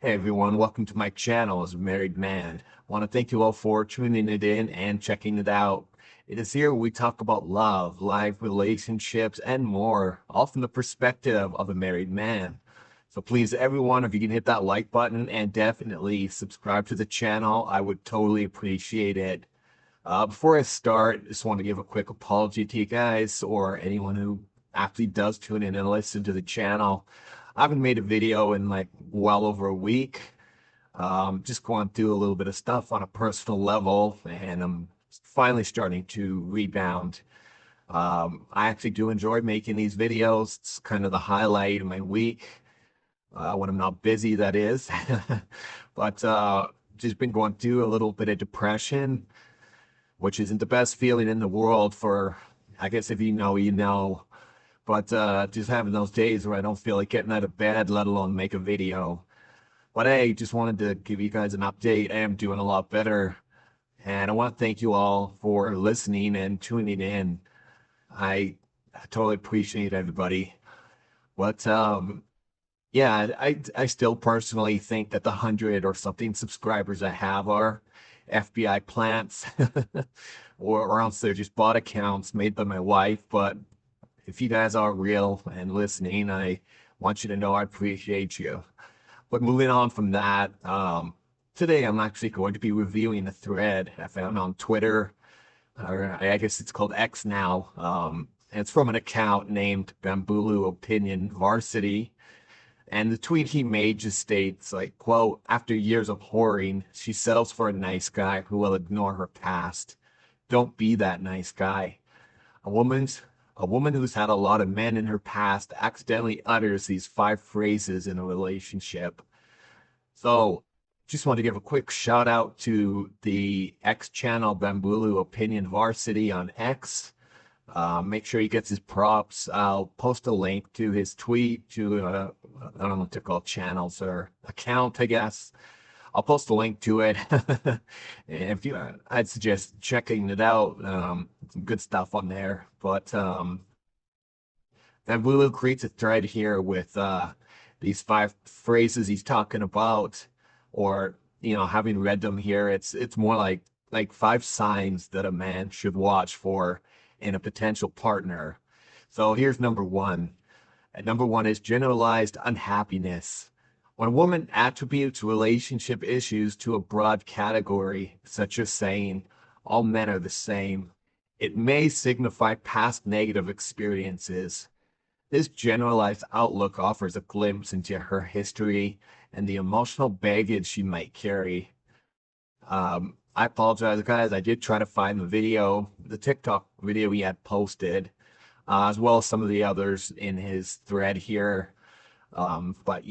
Hey everyone, welcome to my channel as a married man. I want to thank you all for tuning it in and checking it out. It is here we talk about love, life, relationships, and more, all from the perspective of a married man. So please, everyone, if you can hit that like button and definitely subscribe to the channel, I would totally appreciate it. Before I start, I just want to give a quick apology to you guys or anyone who actually does tune in and listen to the channel. I haven't made a video in like well over a week. Just going through a little bit of stuff on a personal level, and I'm finally starting to rebound. I actually do enjoy making these videos. It's kind of the highlight of my week, when I'm not busy, that is. But just been going through a little bit of depression, which isn't the best feeling in the world for, I guess if you know, you know. But just having those days where I don't feel like getting out of bed, let alone make a video. But hey, just wanted to give you guys an update. I am doing a lot better. And I want to thank you all for listening and tuning in. I totally appreciate everybody. But yeah, I still personally think that the 100 or something subscribers I have are FBI plants, or else they're just bot accounts made by my wife. But if you guys are real and listening, I want you to know I appreciate you. But moving on from that, today I'm actually going to be reviewing a thread I found on Twitter, or I guess it's called X now. And it's from an account named Bambulu Opinion Varsity. And the tweet he made just states, like, quote, "After years of whoring, she settles for a nice guy who will ignore her past. Don't be that nice guy. A woman's a woman who's had a lot of men in her past accidentally utters these 5 phrases in a relationship." So just want to give a quick shout out to the X channel Bambulu Opinion Varsity on X. Make sure he gets his props. I'll post a link to his tweet, to I don't know what they're called, channels or account, I guess. I'll post a link to it. And if you, I'd suggest checking it out. Some good stuff on there. But and Lulu creates a thread here with these 5 phrases he's talking about, or having read them here, it's more like 5 signs that a man should watch for in a potential partner. So here's number one. And number one is generalized unhappiness. When a woman attributes relationship issues to a broad category, such as saying all men are the same, it may signify past negative experiences. This generalized outlook offers a glimpse into her history and the emotional baggage she might carry. I apologize, guys. I did try to find the video, the TikTok video he had posted, as well as some of the others in his thread here. But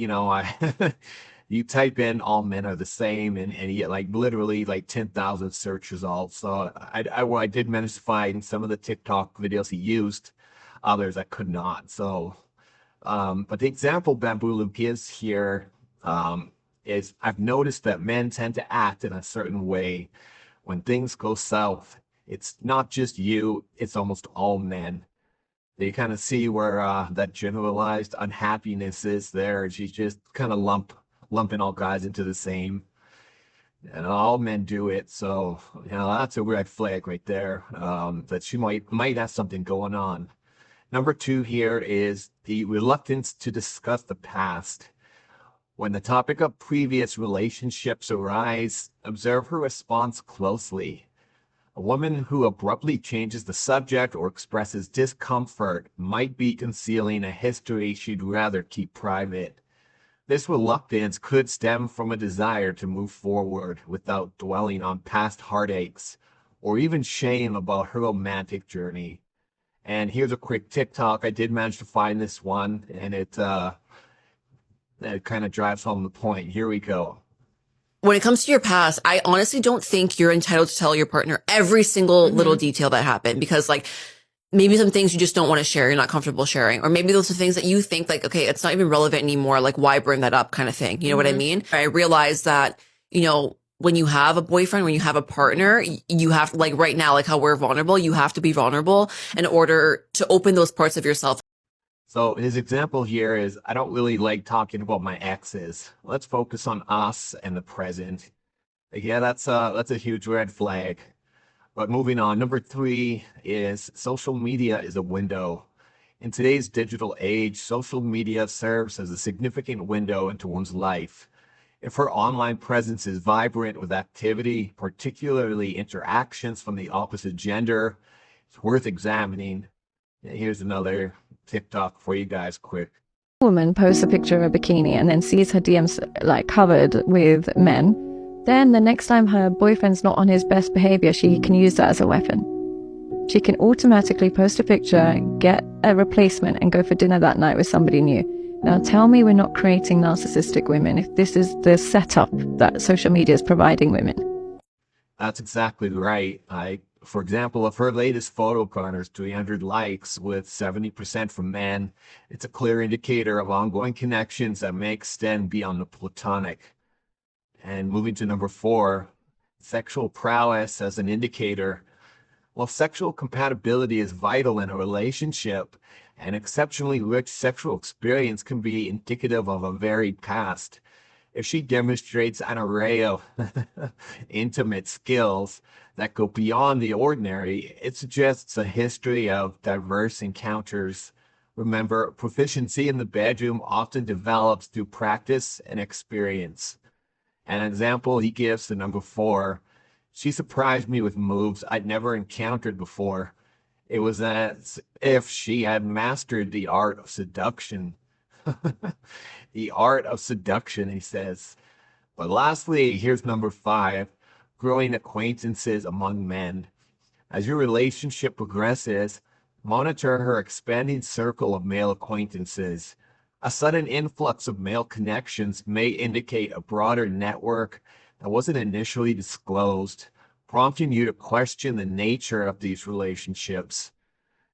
you type in "all men are the same" and you get like literally like 10,000 search results. So I did manage to find some of the TikTok videos he used, others I could not. So, but the example Bambulu gives here is, "I've noticed that men tend to act in a certain way when things go south. It's not just you, it's almost all men." You kind of see where that generalized unhappiness is there. She's just kind of lumping all guys into the same, and all men do it. So that's a red flag right there, that she might have something going on. Number two here is the reluctance to discuss the past. When the topic of previous relationships arise, observe her response closely. A woman who abruptly changes the subject or expresses discomfort might be concealing a history she'd rather keep private. This reluctance could stem from a desire to move forward without dwelling on past heartaches or even shame about her romantic journey. And here's a quick TikTok. I did manage to find this one, and it kind of drives home the point. Here we go. When it comes to your past, I honestly don't think you're entitled to tell your partner every single little detail that happened, because like maybe some things you just don't want to share, you're not comfortable sharing, or maybe those are things that you think like, okay, it's not even relevant anymore. Like, why bring that up, kind of thing. You know what I mean? I realize that, when you have a boyfriend, when you have a partner, you have, like right now, like how we're vulnerable, you have to be vulnerable in order to open those parts of yourself. So his example here is, I don't really like talking about my exes. Let's focus on us and the present. Yeah, that's a huge red flag. But moving on, number three is social media is a window. In today's digital age, social media serves as a significant window into one's life. If her online presence is vibrant with activity, particularly interactions from the opposite gender, it's worth examining. Here's another TikTok for you guys quick. Woman posts a picture of a bikini and then sees her DMs like covered with men, then the next time her boyfriend's not on his best behavior, she can use that as a weapon. She can automatically post a picture, get a replacement, and go for dinner that night with somebody new. Now tell me we're not creating narcissistic women if this is the setup that social media is providing women. That's exactly right. For example, if her latest photo garners 300 likes with 70% from men, it's a clear indicator of ongoing connections that may extend beyond the platonic. And moving to number four, sexual prowess as an indicator. Well, sexual compatibility is vital in a relationship. An exceptionally rich sexual experience can be indicative of a varied past. If she demonstrates an array of intimate skills that go beyond the ordinary, it suggests a history of diverse encounters. Remember, proficiency in the bedroom often develops through practice and experience. An example he gives to number four: she surprised me with moves I'd never encountered before. It was as if she had mastered the art of seduction. The art of seduction, he says. But lastly, here's number five: growing acquaintances among men. As your relationship progresses, monitor her expanding circle of male acquaintances. A sudden influx of male connections may indicate a broader network that wasn't initially disclosed, prompting you to question the nature of these relationships.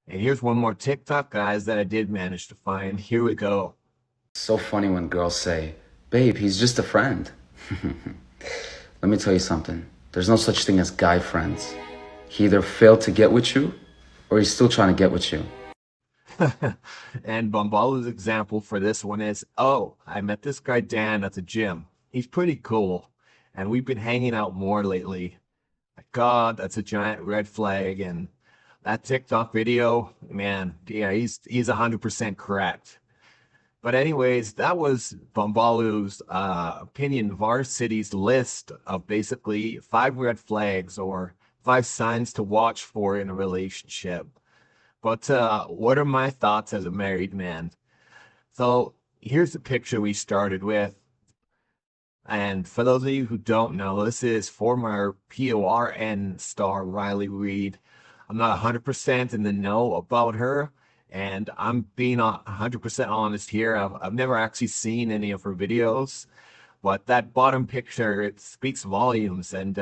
And here's one more TikTok, guys, that I did manage to find. Here we go. So funny when girls say, babe, he's just a friend. Let me tell you something. There's no such thing as guy friends. He either failed to get with you or he's still trying to get with you. And Bombala's example for this one is, oh, I met this guy Dan at the gym. He's pretty cool, and we've been hanging out more lately. My God, that's a giant red flag. And that TikTok video, man, yeah, he's 100% correct. But anyways, that was Bumbalu's opinion varsity's list of basically five red flags or five signs to watch for in a relationship. But what are my thoughts as a married man? So here's the picture we started with. And for those of you who don't know, this is former PORN star Riley Reid. I'm not 100% in the know about her, and I'm being 100% honest here. I've never actually seen any of her videos, but that bottom picture, it speaks volumes, and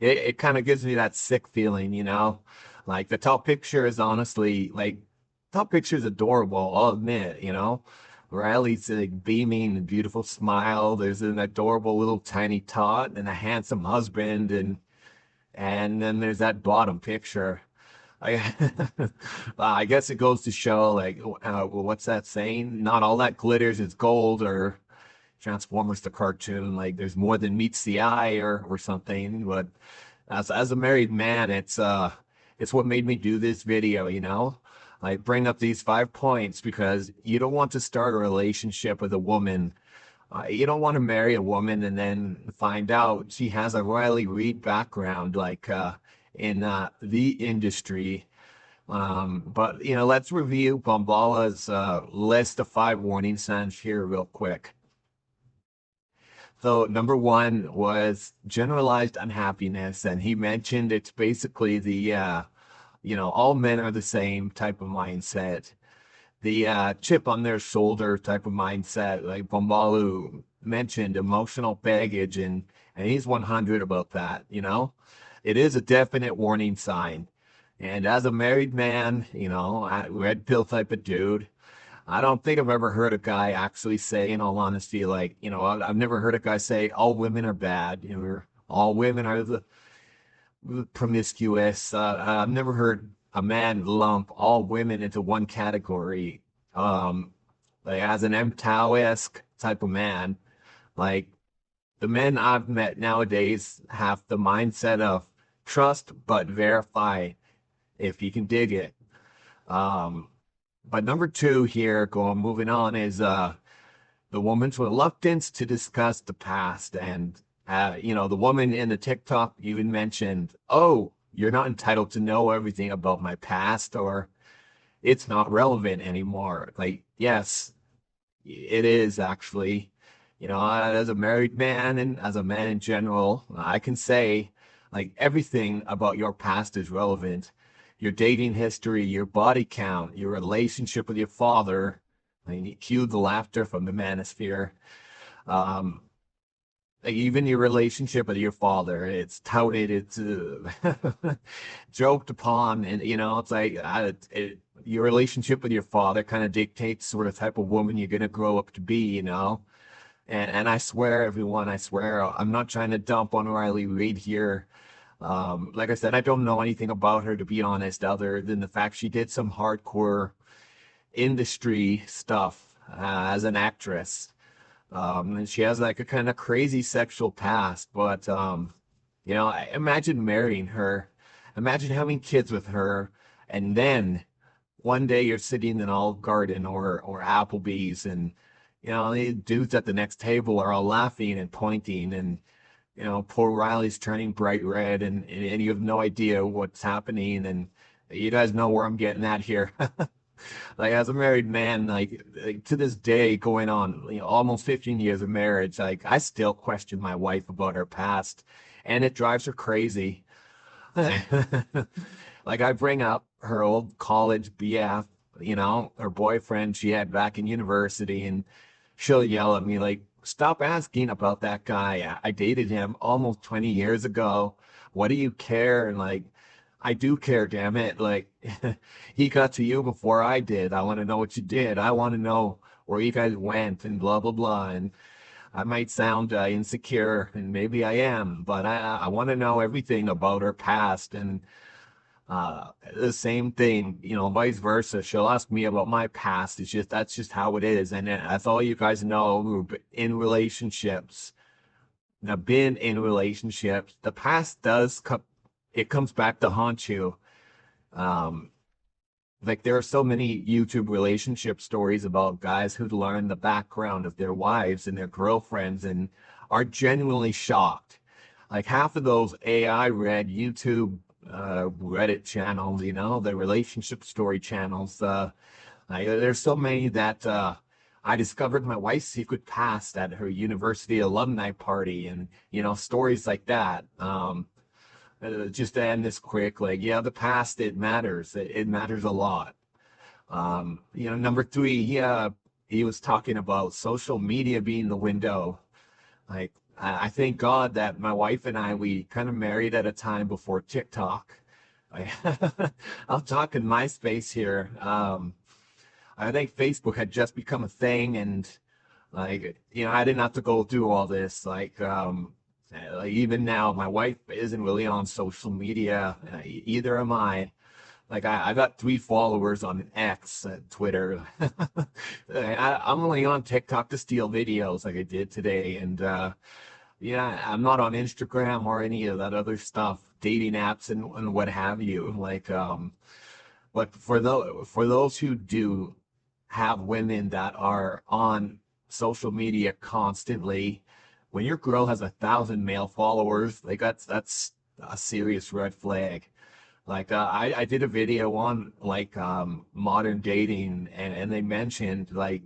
it kind of gives me that sick feeling, you know? Like the top picture is honestly, like, top picture is adorable, I'll admit, you know? Riley's like beaming and beautiful smile. There's an adorable little tiny tot and a handsome husband, and then there's that bottom picture. I I guess it goes to show, like, well, what's that saying? Not all that glitters is gold, or Transformers the cartoon. Like, there's more than meets the eye, or something. But as a married man, it's what made me do this video, you know? I bring up these 5 points because you don't want to start a relationship with a woman. You don't want to marry a woman and then find out she has a Riley Reid background, like in the industry. But you know, let's review Bombala's list of five warning signs here real quick. So number one was generalized unhappiness, and he mentioned it's basically the all men are the same type of mindset, the chip on their shoulder type of mindset. Like Bombalu mentioned, emotional baggage, and he's 100 about that. You know, it is a definite warning sign. And as a married man, you know, red pill type of dude, I don't think I've ever heard a guy actually say, in all honesty, like, you know, I've never heard a guy say all women are bad. You know, all women are the promiscuous. I've never heard a man lump all women into one category. Like as an MTOW-esque type of man, like the men I've met nowadays have the mindset of trust but verify if you can dig it. Um, but number two here, going moving on, is the woman's reluctance to discuss the past. And the woman in the TikTok even mentioned, "Oh, you're not entitled to know everything about my past, or it's not relevant anymore." Like, yes, it is actually. As a married man and as a man in general, I can say like everything about your past is relevant. Your dating history, your body count, your relationship with your father. I mean, cue the laughter from the manosphere. Um, like even your relationship with your father, it's touted, it's joked upon, and it's like your relationship with your father kind of dictates sort of type of woman you're gonna grow up to be. And I swear, everyone, I swear, I'm not trying to dump on Riley Reid here. Like I said, I don't know anything about her, to be honest, other than the fact she did some hardcore industry stuff as an actress. And she has like a kind of crazy sexual past, but I imagine marrying her, imagine having kids with her, and then one day you're sitting in Olive Garden or Applebee's, and the dudes at the next table are all laughing and pointing, and poor Riley's turning bright red, and you have no idea what's happening, and you guys know where I'm getting at here. Like as a married man, like to this day, going on almost 15 years of marriage, like I still question my wife about her past, and it drives her crazy. Like I bring up her old college BF, her boyfriend she had back in university, and she'll yell at me like, "Stop asking about that guy. I dated him almost 20 years ago. What do you care?" And like, I do care, damn it. Like, he got to you before I did. I want to know what you did. I want to know where you guys went and blah, blah, blah. And I might sound insecure, and maybe I am, but I want to know everything about her past. And the same thing, vice versa. She'll ask me about my past. That's just how it is. And that's all you guys know who've been in relationships. Now, been in relationships, the past does come, it comes back to haunt you. Um, like there are so many YouTube relationship stories about guys who learn the background of their wives and their girlfriends and are genuinely shocked. Like half of those AI read YouTube Reddit channels, the relationship story channels. There's so many that I discovered my wife's secret past at her university alumni party, and stories like that. Just to end this quick, like, yeah, the past, it matters. It matters a lot. Number three, he was talking about social media being the window. Like, I thank God that my wife and we kind of married at a time before TikTok. I, I'll talk in MySpace here. I think Facebook had just become a thing, and like, I didn't have to go through all this. Like even now, my wife isn't really on social media. Either am I. Like I got 3 followers on X, Twitter. I'm only on TikTok to steal videos like I did today. And yeah, I'm not on Instagram or any of that other stuff, dating apps and what have you. But for those who do have women that are on social media constantly, when your girl has 1,000 male followers, like that's a serious red flag. Like I did a video on like modern dating, and they mentioned like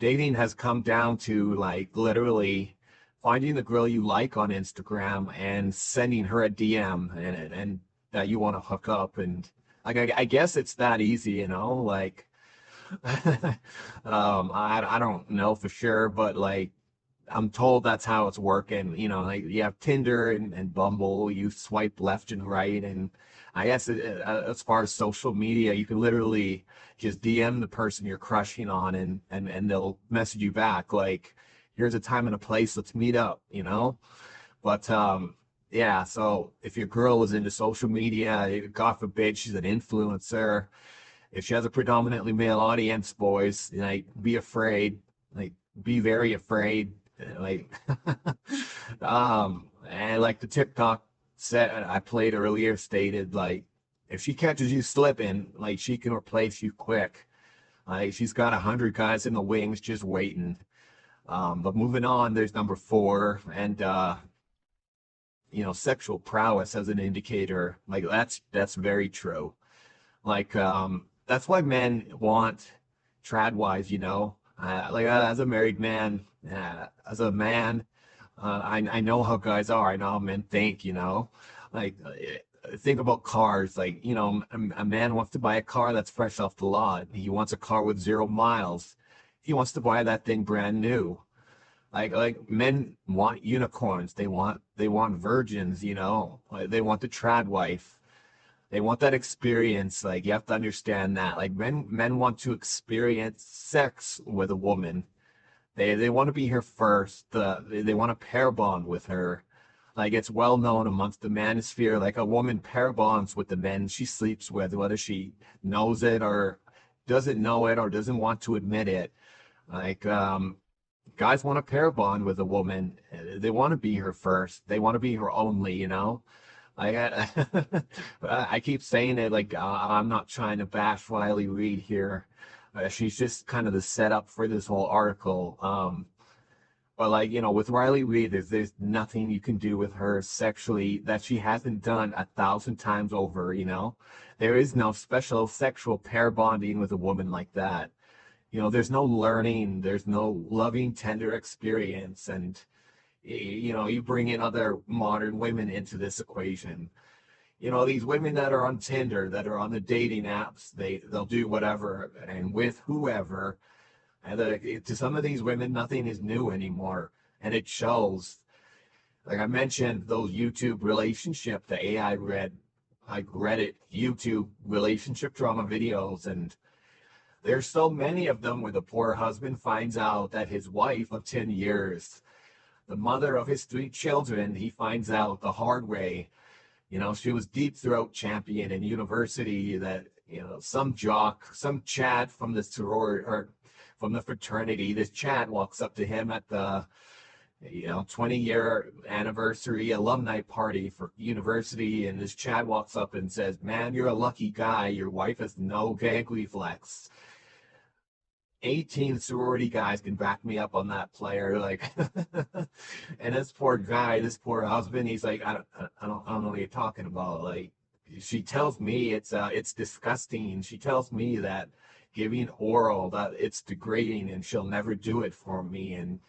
dating has come down to like literally finding the girl you like on Instagram and sending her a DM and that you want to hook up, and like I guess it's that easy. Like I don't know for sure, but like I'm told that's how it's working. Like you have Tinder and Bumble, you swipe left and right. And I guess as far as social media, you can literally just DM the person you're crushing on, and they'll message you back like, here's a time and a place, let's meet up. But Yeah, so if your girl is into social media, God forbid she's an influencer, if she has a predominantly male audience, boys, like be afraid, like be very afraid, like and like the TikTok set I played earlier stated, like if she catches you slipping, like she can replace you quick. Like she's got 100 guys in the wings just waiting. But moving on, there's number four, and sexual prowess as an indicator. Like that's very true. Like that's why men want trad wives, as a married man, as a man, I know how guys are. I know how men think. Like think about cars. Like a man wants to buy a car that's fresh off the lot. He wants a car with 0 miles. He wants to buy that thing brand new. Like men want unicorns. They want virgins. Like, they want the trad wife. They want that experience. Like you have to understand that. Like men want to experience sex with a woman. They want to be here first. They want to pair bond with her. Like it's well known amongst the manosphere. Like a woman pair bonds with the men she sleeps with, whether she knows it or doesn't know it or doesn't want to admit it. Like guys want to pair bond with a woman. They want to be her first. They want to be her only. I I keep saying it like I'm not trying to bash Riley Reid here. She's just kind of the setup for this whole article. But like with Riley Reid, there's nothing you can do with her sexually that she hasn't done 1,000 times over. There is no special sexual pair bonding with a woman like that. There's no learning, there's no loving, tender experience, and you bring in other modern women into this equation. These women that are on Tinder, that are on the dating apps, they'll do whatever and with whoever. And to some of these women, nothing is new anymore, and it shows. Like I mentioned, those YouTube relationship, the AI read, like Reddit, YouTube relationship drama videos, and there's so many of them where the poor husband finds out that his wife of 10 years, the mother of his 3 children, he finds out the hard way. She was deep throat champion in university that, some jock, some Chad from the sorority or from the fraternity, this Chad walks up to him at the, 20-year anniversary alumni party for university. And this Chad walks up and says, man, you're a lucky guy. Your wife has no gag reflex. 18 sorority guys can back me up on that, player. Like, and this poor guy, this poor husband, he's like, I don't know what you're talking about. Like, she tells me it's disgusting. She tells me that giving oral, that it's degrading, and she'll never do it for me. And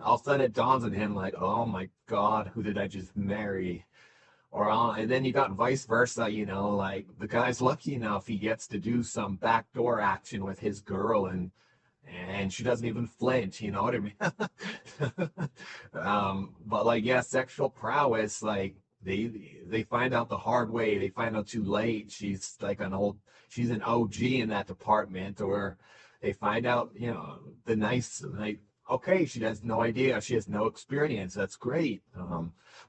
all of a sudden it dawns on him, like, oh my God, who did I just marry? And then you got vice versa, like the guy's lucky enough he gets to do some backdoor action with his girl, and she doesn't even flinch, you know what I mean? But like, yeah, sexual prowess, like they find out the hard way. They find out too late. She's an OG in that department, or they find out, the nice, like, okay, she has no idea. She has no experience. That's great.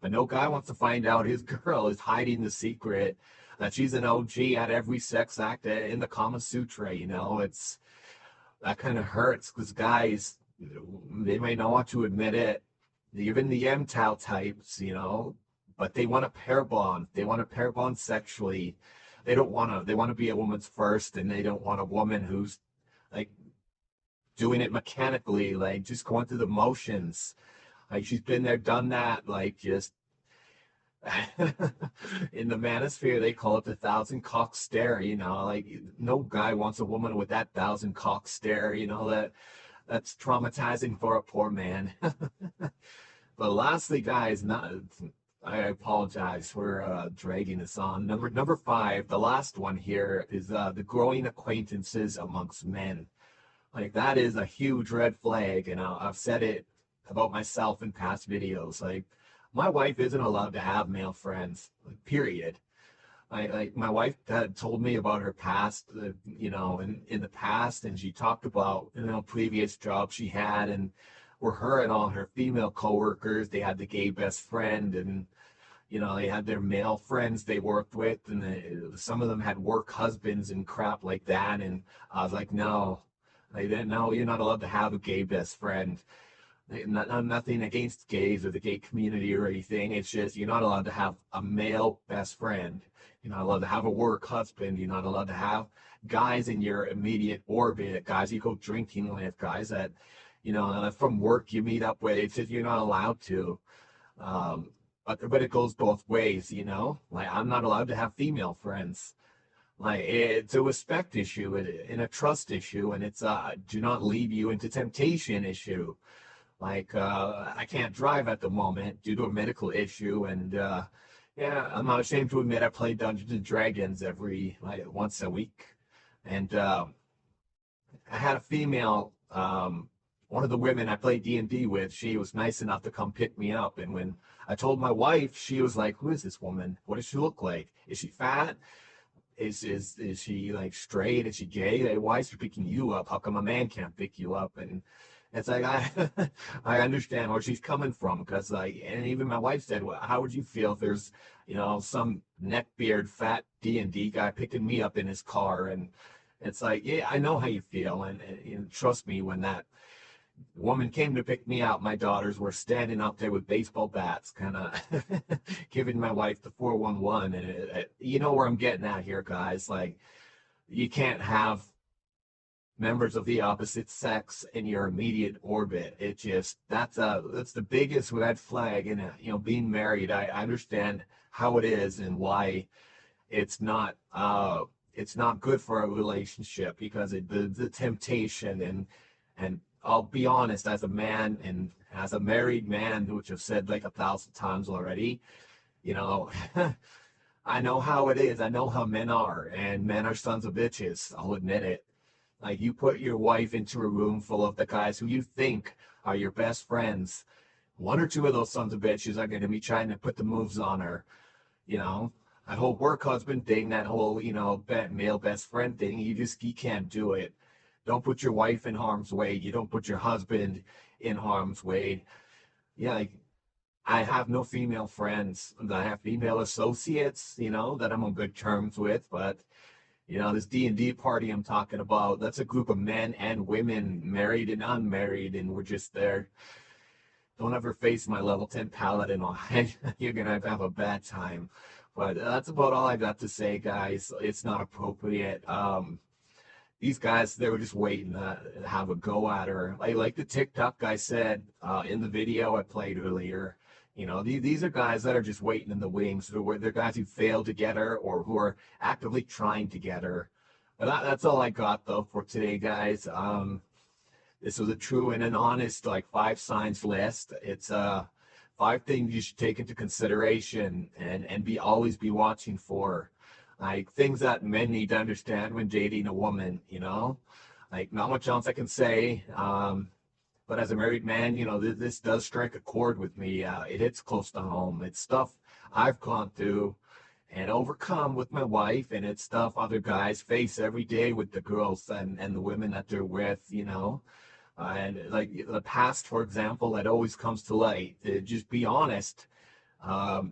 But no guy wants to find out his girl is hiding the secret that she's an OG at every sex act in the Kama Sutra. It's that kind of hurts because guys, they may not want to admit it. Even the MTOW types, but they want to pair bond. They want to pair bond sexually. They want to be a woman's first, and they don't want a woman who's like doing it mechanically, like just going through the motions. Like she's been there, done that, like just in the manosphere, they call it the 1,000 cock stare. Like no guy wants a woman with that 1,000 cock stare. That's traumatizing for a poor man. But lastly, guys, not. I apologize for dragging this on. Number five, the last one here is the growing acquaintances amongst men. Like that is a huge red flag, and I've said it about myself in past videos. Like my wife isn't allowed to have male friends, like, period. Like my wife had told me about her past, in the past, and she talked about previous jobs she had, and were her and all her female coworkers. They had the gay best friend, and You know, they had their male friends they worked with, and some of them had work husbands and crap like that. And I was like, no, they didn't know you're not allowed to have a gay best friend. Nothing against gays or the gay community or anything. It's just you're not allowed to have a male best friend. You're not allowed to have a work husband. You're not allowed to have guys in your immediate orbit, guys you go drinking with, guys that, you know, from work you meet up with. It's just you're not allowed to. Um, but it goes both ways, you know. Like I'm not allowed to have female friends. Like it's a respect issue and a trust issue, and it's a do not lead you into temptation issue. Like I can't drive at the moment due to a medical issue, and yeah, I'm not ashamed to admit I play Dungeons and Dragons every like once a week, and I had a female. One of the women I played D&D with, she was nice enough to come pick me up. And when I told my wife, she was like, "Who is this woman? What does she look like? Is she fat? Is she like straight? Is she gay? Like, why is she picking you up? How come a man can't pick you up?" And it's like I I understand where she's coming from because like, and even my wife said, "Well, how would you feel if there's, you know, some neckbeard fat D&D guy picking me up in his car?" And it's like, yeah, I know how you feel, and trust me, when that woman came to pick me out, my daughters were standing up there with baseball bats, kind of giving my wife the 411. And you know where I'm getting at here, guys. Like, you can't have members of the opposite sex in your immediate orbit. It just that's the biggest red flag in it. You know, being married. I understand how it is and why it's not it's not good for a relationship because the temptation and I'll be honest, as a man and as a married man, which I've said like 1,000 times already, you know, I know how it is. I know how men are, and men are sons of bitches. I'll admit it. Like you put your wife into a room full of the guys who you think are your best friends. One or two of those sons of bitches are going to be trying to put the moves on her, you know. That whole work husband thing, that whole, you know, male best friend thing, you can't do it. Don't put your wife in harm's way. You don't put your husband in harm's way. Yeah, like I have no female friends. I have female associates, you know, that I'm on good terms with, but you know, this D&D party I'm talking about, that's a group of men and women, married and unmarried, and we're just there. Don't ever face my level 10 paladin on. You're gonna have a bad time. But that's about all I got to say, guys. It's not appropriate. These guys, they were just waiting to have a go at her. Like the TikTok guy said in the video I played earlier. You know, these are guys that are just waiting in the wings. They're guys who failed to get her or who are actively trying to get her. But that's all I got though for today, guys. This was a true and an honest like 5 signs list. It's 5 things you should take into consideration and be always be watching for. Like things that men need to understand when dating a woman, you know? Like not much else I can say. But as a married man, you know, this does strike a chord with me. It hits close to home. It's stuff I've gone through and overcome with my wife, and it's stuff other guys face every day with the girls and the women that they're with, you know. And like the past, for example, that always comes to light. Just be honest.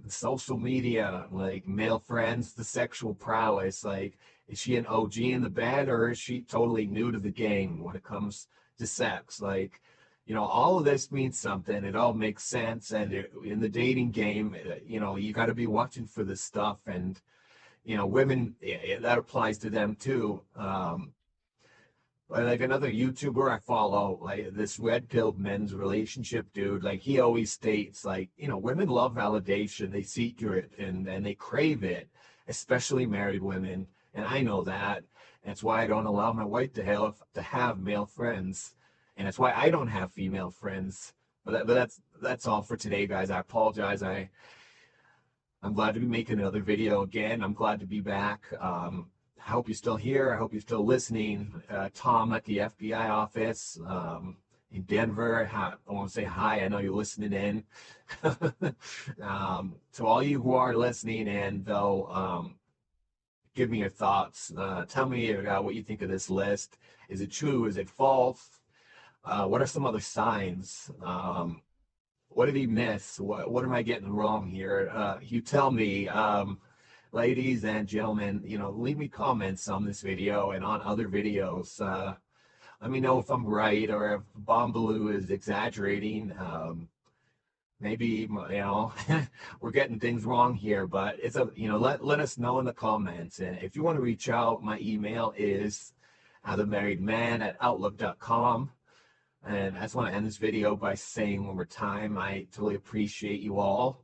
Social media, like male friends, the sexual prowess. Like, is she an OG in the bed or is she totally new to the game when it comes to sex? Like, you know, all of this means something. It all makes sense. And in the dating game, you know, you got to be watching for this stuff. And, you know, women, that applies to them too. Like another YouTuber I follow, like this red pilled men's relationship dude, like he always states, like, you know, women love validation, they seek it and they crave it, especially married women. And I know that. That's why I don't allow my wife to have male friends. And that's why I don't have female friends. But that's all for today, guys. I apologize. I'm glad to be making another video again. I'm glad to be back. I hope you're still here. I hope you're still listening. Tom at the FBI office in Denver. I want to say hi. I know you're listening in. To all you who are listening in, though, give me your thoughts. Tell me what you think of this list. Is it true? Is it false? What are some other signs? what did he miss? What am I getting wrong here? You tell me, ladies and gentlemen, leave me comments on this video and on other videos. Let me know if I'm right or if Bombaloo is exaggerating. Maybe, we're getting things wrong here, but let us know in the comments. And if you want to reach out, my email is asamariedman@outlook.com. And I just want to end this video by saying one more time, I totally appreciate you all.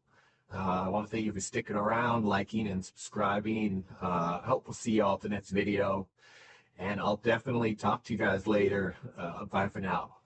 I want to thank you for sticking around, liking, and subscribing. I hope we'll see you all at the next video. And I'll definitely talk to you guys later. Bye for now.